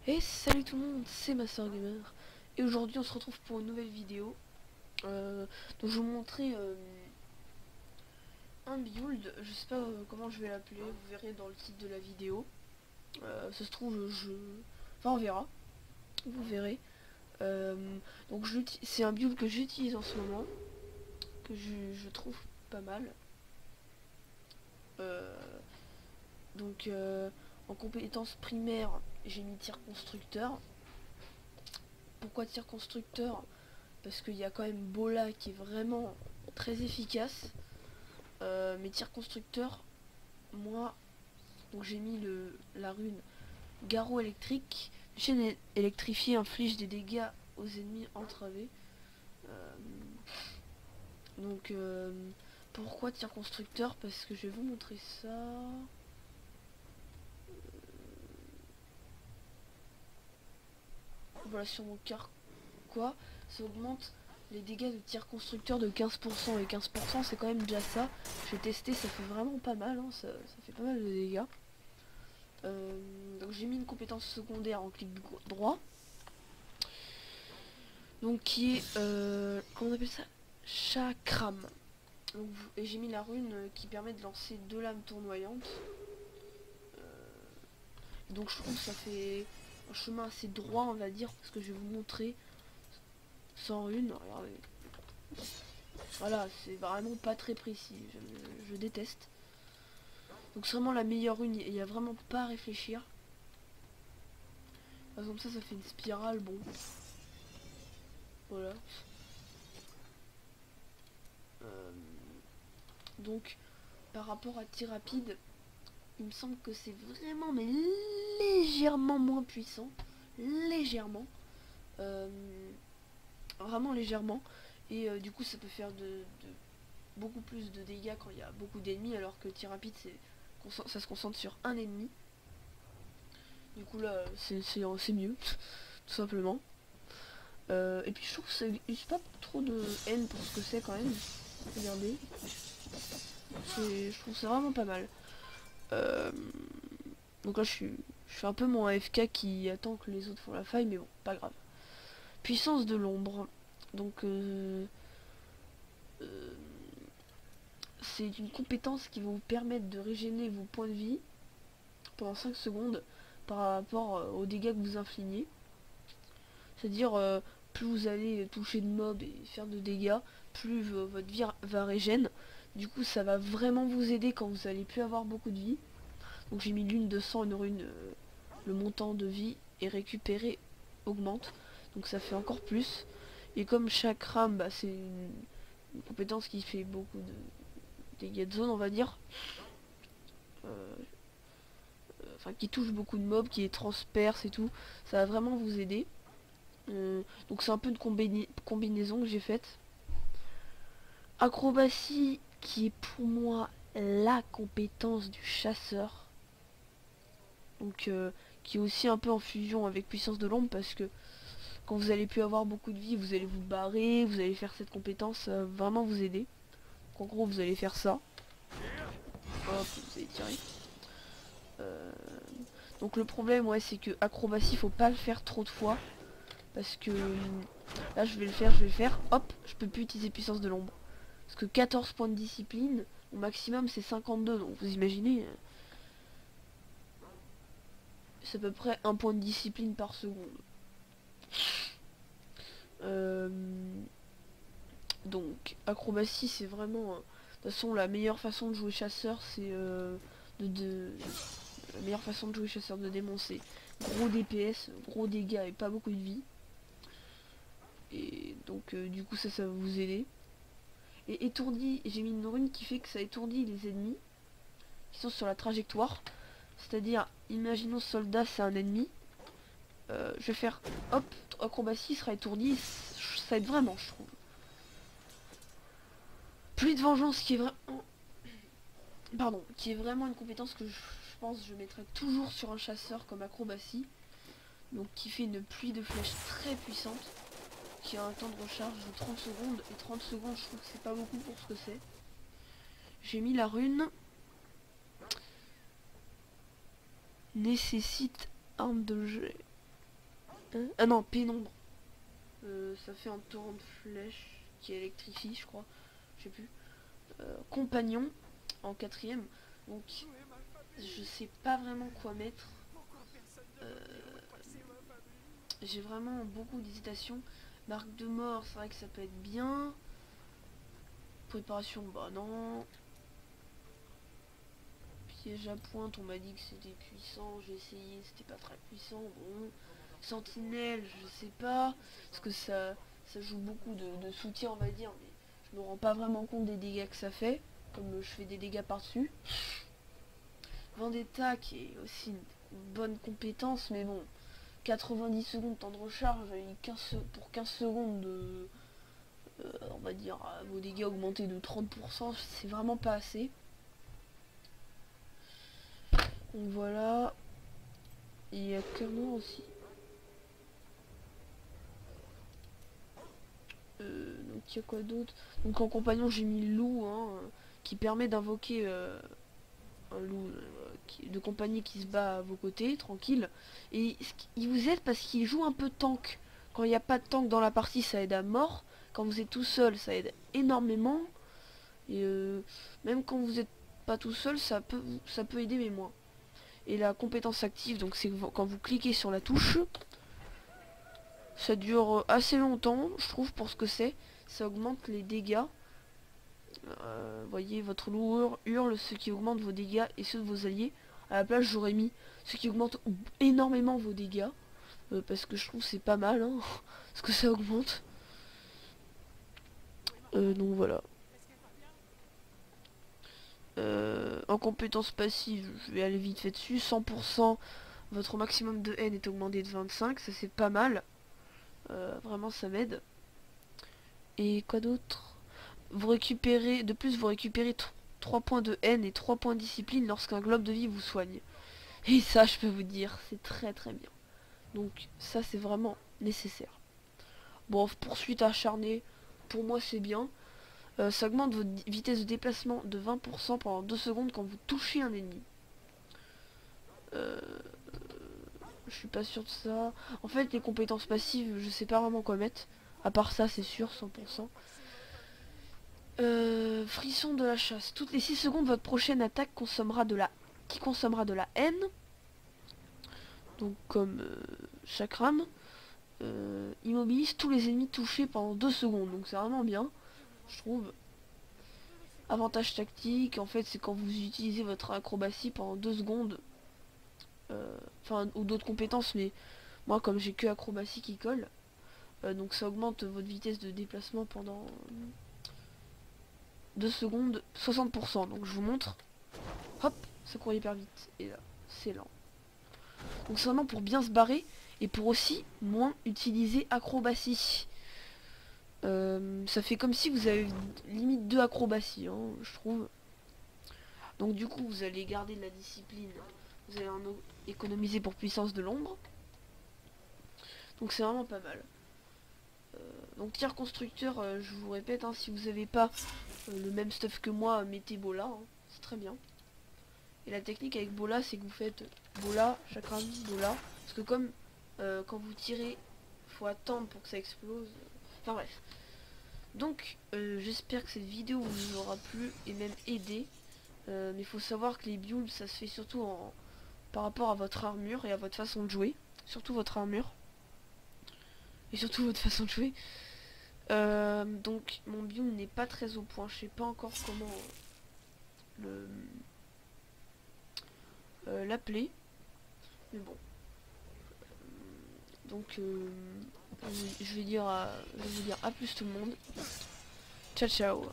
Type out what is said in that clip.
Et salut tout le monde, c'est Master Gamer. Et aujourd'hui on se retrouve pour une nouvelle vidéo. Donc je vais vous montrer un build. Je sais pas comment je vais l'appeler, vous verrez dans le titre de la vidéo. Ça se trouve enfin on verra, vous verrez. Donc c'est un build que j'utilise en ce moment, que je trouve pas mal. Euh, donc en compétence primaire j'ai mis tir constructeur. Pourquoi tir constructeur? Parce qu'il y a quand même Bola qui est vraiment très efficace. Mes tirs constructeurs, moi, donc j'ai mis la rune Garrot électrique. Une chaîne électrifiée inflige des dégâts aux ennemis entravés. Euh, donc pourquoi tir constructeur? Parce que je vais vous montrer ça. Voilà, sur mon car quoi, ça augmente les dégâts de tir constructeur de 15%, et 15% c'est quand même déjà ça. J'ai testé, ça fait vraiment pas mal, hein, ça fait pas mal de dégâts. Donc j'ai mis une compétence secondaire en clic droit, donc qui est comment on appelle ça, chakram. Et j'ai mis la rune qui permet de lancer 2 lames tournoyantes. Donc je trouve que ça fait un chemin assez droit, on va dire, parce que je vais vous montrer sans rune. Regardez, voilà, c'est vraiment pas très précis, je déteste. Donc c'est vraiment la meilleure rune, il n'y a vraiment pas à réfléchir. Par exemple ça fait une spirale, bon. Voilà. Euh, donc par rapport à tir rapide, il me semble que c'est vraiment mais légèrement moins puissant. Légèrement. Euh, Vraiment légèrement. Et du coup ça peut faire beaucoup plus de dégâts quand il y a beaucoup d'ennemis, alors que tir rapide ça se concentre sur un ennemi. Du coup là c'est mieux, tout simplement. Et puis je trouve que ça use pas trop de haine pour ce que c'est quand même. Regardez. Je trouve ça vraiment pas mal. Euh, donc là je fais un peu mon AFK qui attend que les autres font la faille, mais bon, pas grave. Puissance de l'ombre. Donc euh, c'est une compétence qui va vous permettre de régénérer vos points de vie pendant 5 secondes par rapport aux dégâts que vous inflignez. C'est-à-dire plus vous allez toucher de mobs et faire de dégâts, plus votre vie va régénérer. Du coup ça va vraiment vous aider quand vous allez plus avoir beaucoup de vie. Donc j'ai mis l'une de 100, une rune, le montant de vie est récupéré augmente. Donc ça fait encore plus. Et comme chaque rame, bah, c'est une compétence qui fait beaucoup de dégâts de zone, on va dire. Euh, Enfin qui touche beaucoup de mobs, qui est transperce et tout. Ça va vraiment vous aider. Donc c'est un peu une combinaison que j'ai faite. Acrobatie qui est pour moi la compétence du chasseur. Donc qui est aussi un peu en fusion avec puissance de l'ombre, parce que quand vous allez plus avoir beaucoup de vie, vous allez vous barrer, vous allez faire cette compétence, ça va vraiment vous aider. Donc, en gros vous allez faire ça. Hop, vous allez tirer. Euh, donc le problème, ouais, c'est que acrobatie faut pas le faire trop de fois, parce que là je vais le faire, hop, je peux plus utiliser puissance de l'ombre. Parce que 14 points de discipline, au maximum c'est 52, donc vous imaginez, c'est à peu près un point de discipline par seconde. Euh, donc acrobatie c'est vraiment... de toute façon la meilleure façon de jouer chasseur, c'est la meilleure façon de jouer chasseur de démon, c'est gros DPS, gros dégâts et pas beaucoup de vie. Et donc du coup ça va vous aider. Et étourdi, j'ai mis une rune qui fait que ça étourdit les ennemis qui sont sur la trajectoire. C'est-à-dire, imaginons soldat c'est un ennemi. Je vais faire hop, acrobatie sera étourdi. Ça aide vraiment, je trouve. Pluie de vengeance qui est vraiment... Pardon, qui est vraiment une compétence que je pense que je mettrai toujours sur un chasseur comme acrobatie. Donc qui fait une pluie de flèches très puissante, qui a un temps de recharge de 30 secondes. Et 30 secondes, je trouve que c'est pas beaucoup pour ce que c'est. J'ai mis la rune nécessite arme de jet. Ah non, pénombre. Ça fait un torrent de flèches qui électrifie, je crois. Je sais plus. Compagnon en quatrième. Donc je sais pas vraiment quoi mettre. J'ai vraiment beaucoup d'hésitation. Marque de mort, c'est vrai que ça peut être bien. Préparation, bah non. Piège à pointe, on m'a dit que c'était puissant. J'ai essayé, c'était pas très puissant. Bon. Sentinelle, je sais pas. Parce que ça joue beaucoup de soutien, on va dire. Mais je me rends pas vraiment compte des dégâts que ça fait. Comme je fais des dégâts par-dessus. Vendetta, qui est aussi une bonne compétence, mais bon. 90 secondes de temps de recharge et pour 15 secondes de, on va dire, vos dégâts augmentés de 30%, c'est vraiment pas assez. Donc voilà. Et il y a que moi aussi. Donc il y a quoi d'autre? Donc en compagnon j'ai mis le loup, hein, qui permet d'invoquer un loup de compagnie qui se bat à vos côtés, tranquille. Et il vous aide parce qu'il joue un peu tank. Quand il n'y a pas de tank dans la partie, ça aide à mort. Quand vous êtes tout seul, ça aide énormément. Et même quand vous n'êtes pas tout seul, ça peut aider, mais moins. Et la compétence active, donc c'est quand vous cliquez sur la touche, ça dure assez longtemps, je trouve, pour ce que c'est. Ça augmente les dégâts. Voyez, votre loup hurle, ce qui augmente vos dégâts et ceux de vos alliés. À la place, j'aurais mis ce qui augmente énormément vos dégâts. Parce que je trouve c'est pas mal, hein, ce que ça augmente. Donc voilà. En compétence passive, je vais aller vite fait dessus. 100%, votre maximum de haine est augmenté de 25, ça c'est pas mal. Vraiment ça m'aide. Et quoi d'autre? Vous récupérez, de plus vous récupérez 3 points de haine et 3 points de discipline lorsqu'un globe de vie vous soigne. Et ça je peux vous dire, c'est très très bien. Donc ça c'est vraiment nécessaire. Bon, poursuite acharnée, pour moi c'est bien. Ça augmente votre vitesse de déplacement de 20% pendant 2 secondes quand vous touchez un ennemi. Je suis pas sûr de ça. En fait, les compétences passives, je sais pas vraiment quoi mettre. À part ça, c'est sûr, 100%. Frisson de la chasse. Toutes les 6 secondes, votre prochaine attaque consommera de la haine. Donc comme Chakram. Immobilise tous les ennemis touchés pendant 2 secondes. Donc c'est vraiment bien, je trouve. Avantage tactique, en fait, c'est quand vous utilisez votre acrobatie pendant 2 secondes. Enfin, ou d'autres compétences, mais moi, comme j'ai que acrobatie qui colle, donc ça augmente votre vitesse de déplacement pendant 2 secondes, 60%. Donc je vous montre. Hop, ça court hyper vite. Et là, c'est lent. Donc c'est vraiment pour bien se barrer et pour aussi moins utiliser acrobatie. Ça fait comme si vous avez limite 2 acrobaties, hein, je trouve. Donc du coup, vous allez garder de la discipline. Vous allez en économiser pour puissance de l'ombre. Donc c'est vraiment pas mal. Donc tir constructeur, je vous répète, hein, si vous n'avez pas le même stuff que moi, mettez Bola, hein, c'est très bien. Et la technique avec Bola, c'est que vous faites Bola, chakram, Bola. Parce que comme quand vous tirez, faut attendre pour que ça explose. Enfin bref. Donc j'espère que cette vidéo vous aura plu et même aidé. Mais il faut savoir que les builds, ça se fait surtout par rapport à votre armure et à votre façon de jouer. Surtout votre armure. Et surtout votre façon de jouer. Donc mon build n'est pas très au point. Je sais pas encore comment l'appeler. Mais bon. Donc je vais vous dire à plus tout le monde. Ciao ciao.